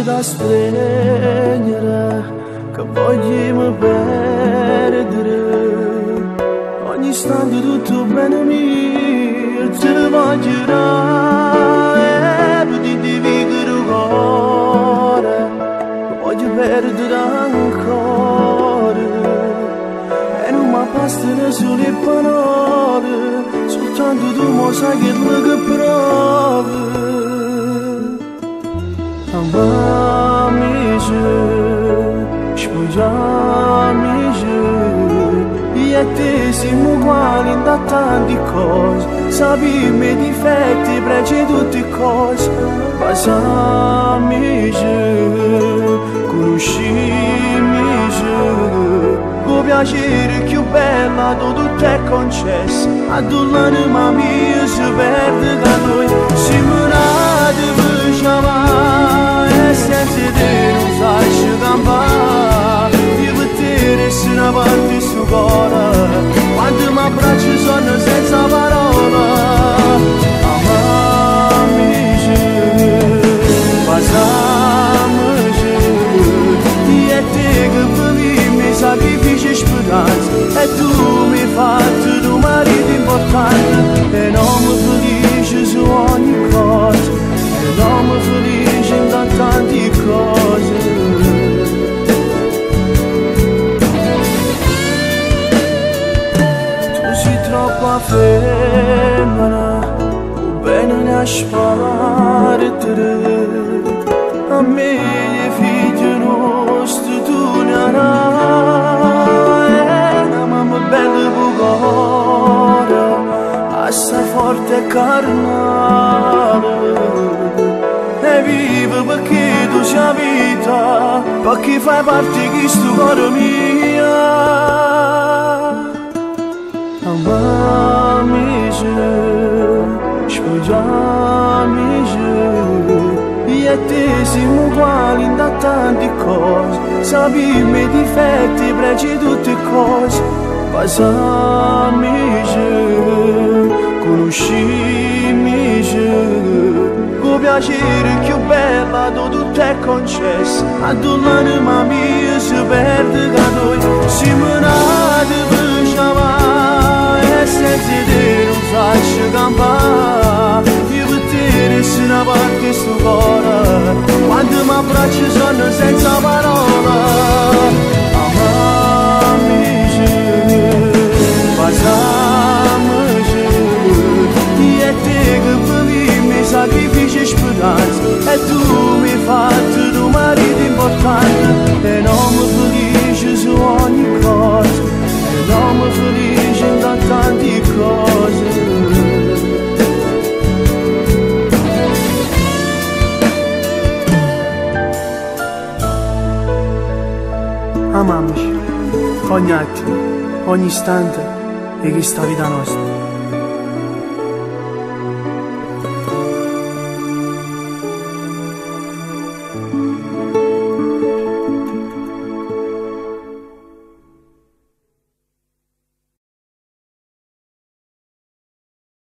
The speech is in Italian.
da spegnere, che voglio perdere. Ogni istante tutto bene mio, ti voglio dare, per ti dividere il cuore, voglio perdere ancora. E non mi bastano solo le parole, soltanto tu mi sai che provi. Amamici, spogliamici, io e te siamo uguali da tante cose, sappiamo i difetti, pregi tutte cose. Basamici, conoscimici, con piacere più bella tutto è concesso, a l'anima mia si perde da noi, siamo nati per chiamare, senza te non sai scampare, io per te resto una parte su cuore, quando mi abbracci sono senza parole. Amamici, basamici, io e te che viviamo sacrifici e speranze, e tu mi hai fatto un marito importante, e non mi felice su ogni cosa, e non mi felice in tante cose. Tu sei troppo femmina, bene ne aspartere, a me e figli nostri tu ne avrai, una mamma bella bucora, assai forte e carnale, e vive perché tu sia vita, perché fai parte di questo cuore mio. Amamici, spogliamici, io e te siamo uguali da tante cose, sappiamo i difetti, pregi tutte cose. Basamici, conoscimici, con piacere più bella tutto è concesso, a l'anima mia si perde da noi, siamo nati per chiamare, senza te non sai scampare, io per te resto una parte su cuore, quando mi abbracci sono senza parole. Amamici, basamici, io e te che viviamo sacrifici e speranze, e tu mi hai fatto un marito importante, e non mi felice su ogni cosa, e non mi felice in tante cose. Amamici, ogni attimo, ogni istante di questa vita nostra.